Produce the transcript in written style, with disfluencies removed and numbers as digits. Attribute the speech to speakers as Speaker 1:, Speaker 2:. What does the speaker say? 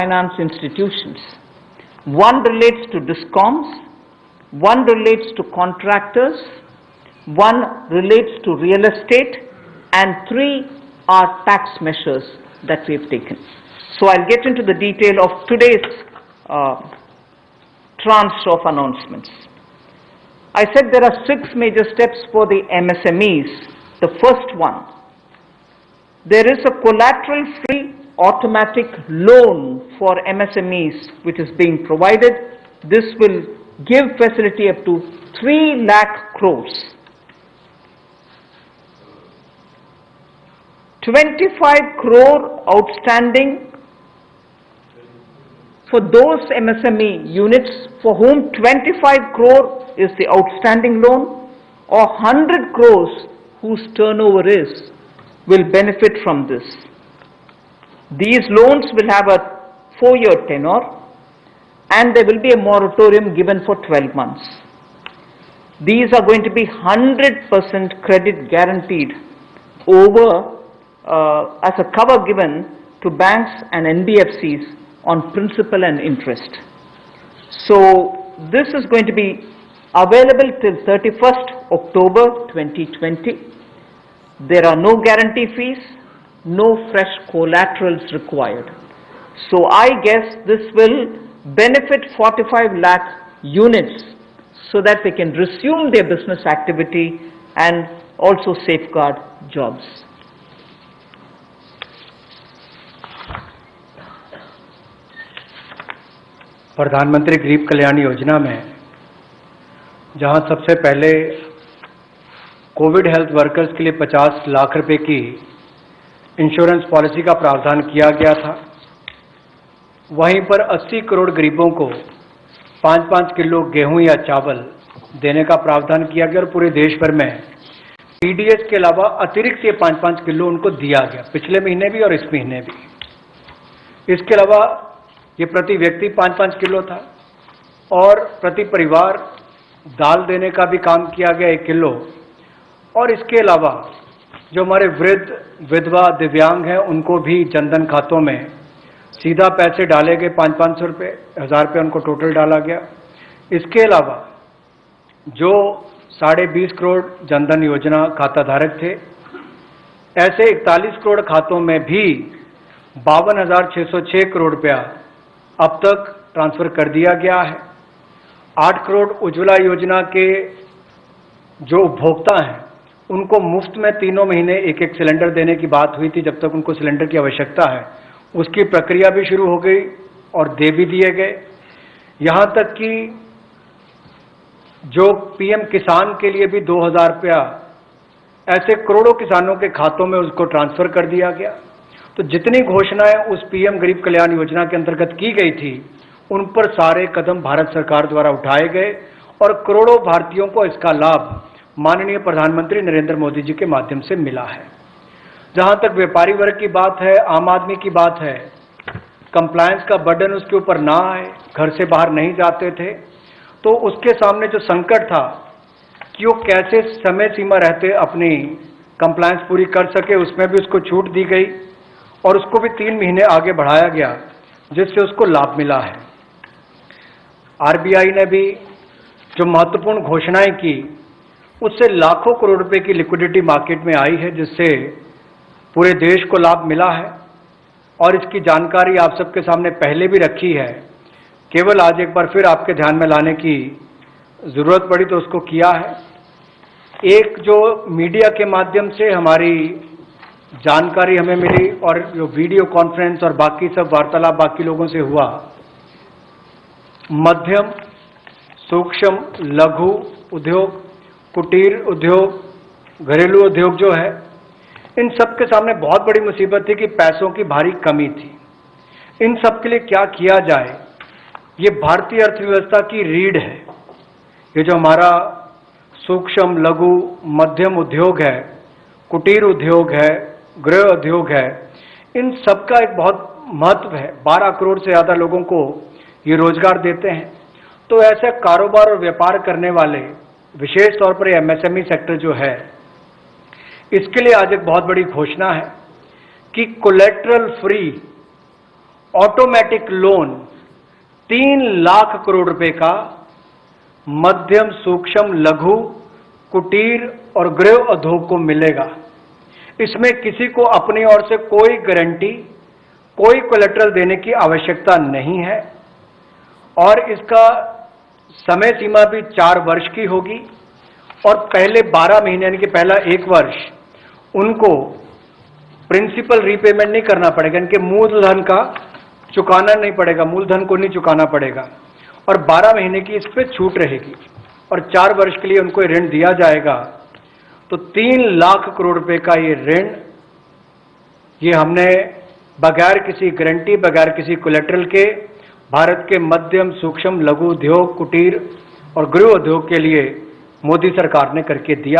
Speaker 1: finance institutions. One relates to DISCOMs, one relates to contractors, one relates to real estate, and three are tax measures that we have taken. So I'll get into the detail of today's tranche of announcements. I said there are 6 major steps for the MSMEs. The first one, there is a collateral-free automatic loan for MSMEs which is being provided. This will give facility up to 3 lakh crores. 25 crore outstanding for those MSME units for whom 25 crore is the outstanding loan, or 100 crores whose turnover will benefit from this. These loans will have a 4-year tenure and there will be a moratorium given for 12 months. These are going to be 100% credit guaranteed over as a cover given to banks and NBFCs on principal and interest. So this is going to be available till 31st October 2020. There are no guarantee fees, no fresh collaterals required. So I guess this will benefit 45 lakh units so that they can resume their business activity and also safeguard jobs.
Speaker 2: प्रधानमंत्री गरीब कल्याण योजना में जहां सबसे पहले Covid health workers के लिए 50 लाख रुपए की इंश्योरेंस पॉलिसी का प्रावधान किया गया था, वहीं पर 80 करोड़ गरीबों को 5-5 किलो गेहूं या चावल देने का प्रावधान किया गया और पूरे देश भर में पीडीएस के अलावा अतिरिक्त ये 5-5 किलो उनको दिया गया, पिछले महीने भी और इस महीने भी। इसके अलावा ये प्रति व्यक्ति 5-5 किलो था और प्रति परिवार दाल देने का भी काम किया गया 1 किलो, और इसके अलावा जो हमारे वृद्ध, विधवा, दिव्यांग हैं उनको भी जनधन खातों में सीधा पैसे डाले गए, 500-500 रुपये, 1000 रुपये उनको टोटल डाला गया। इसके अलावा जो 20.5 करोड़ जनधन योजना खाता धारक थे, ऐसे 41 करोड़ खातों में भी 52,606 करोड़ रुपया अब तक ट्रांसफर कर दिया गया है। 8 करोड़ उज्ज्वला योजना के जो उपभोक्ता हैं उनको मुफ्त में 3 महीने 1-1 सिलेंडर देने की बात हुई थी, जब तक उनको सिलेंडर की आवश्यकता है। उसकी प्रक्रिया भी शुरू हो गई और दे भी दिए गए। यहाँ तक कि जो पीएम किसान के लिए भी 2,000 रुपया ऐसे करोड़ों किसानों के खातों में उसको ट्रांसफर कर दिया गया। तो जितनी घोषणाएं उस पीएम गरीब कल्याण योजना के अंतर्गत की गई थी, उन पर सारे कदम भारत सरकार द्वारा उठाए गए और करोड़ों भारतीयों को इसका लाभ माननीय प्रधानमंत्री नरेंद्र मोदी जी के माध्यम से मिला है। जहां तक व्यापारी वर्ग की बात है, आम आदमी की बात है, कंप्लायंस का बर्डन उसके ऊपर ना आए, घर से बाहर नहीं जाते थे, तो उसके सामने जो संकट था कि वो कैसे समय सीमा रहते अपनी कंप्लायंस पूरी कर सके, उसमें भी उसको छूट दी गई और उसको भी 3 महीने आगे बढ़ाया गया, जिससे उसको लाभ मिला है। आरबीआई ने भी जो महत्वपूर्ण घोषणाएं की, उससे लाखों करोड़ रुपए की लिक्विडिटी मार्केट में आई है, जिससे पूरे देश को लाभ मिला है और इसकी जानकारी आप सबके सामने पहले भी रखी है। केवल आज एक बार फिर आपके ध्यान में लाने की जरूरत पड़ी तो उसको किया है। एक जो मीडिया के माध्यम से हमारी जानकारी हमें मिली और जो वीडियो कॉन्फ्रेंस और बाकी सब वार्तालाप बाकी लोगों से हुआ, मध्यम, सूक्ष्म, लघु उद्योग, कुटीर उद्योग, घरेलू उद्योग जो है, इन सब के सामने बहुत बड़ी मुसीबत थी कि पैसों की भारी कमी थी। इन सब के लिए क्या किया जाए, ये भारतीय अर्थव्यवस्था की रीढ़ है। ये जो हमारा सूक्ष्म, लघु, मध्यम उद्योग है, कुटीर उद्योग है, गृह उद्योग है, इन सबका एक बहुत महत्व है। 12 करोड़ से ज़्यादा लोगों को ये रोजगार देते हैं। तो ऐसे कारोबार और व्यापार करने वाले, विशेष तौर पर एमएसएमई सेक्टर जो है, इसके लिए आज एक बहुत बड़ी घोषणा है कि collateral free automatic loan 3 lakh crore रुपए का मध्यम, सूक्ष्म, लघु, कुटीर और गृह उद्योग को मिलेगा। इसमें किसी को अपनी ओर से कोई गारंटी, कोई कोलेटरल देने की आवश्यकता नहीं है और इसका समय सीमा भी 4 वर्ष की होगी और पहले 12 महीने यानी कि पहला 1 वर्ष उनको प्रिंसिपल रीपेमेंट नहीं करना पड़ेगा, इनके मूलधन का चुकाना नहीं पड़ेगा, मूलधन को नहीं चुकाना पड़ेगा और 12 महीने की इस पे छूट रहेगी और 4 वर्ष के लिए उनको ऋण दिया जाएगा। तो 3 लाख करोड़ रुपए का ये ऋण, ये हमने बगैर किसी गारंटी, बगैर किसी कोलेटरल के भारत के मध्यम, सूक्ष्म, लघु उद्योग, कुटीर और गृह उद्योग के लिए मोदी सरकार ने करके दिया।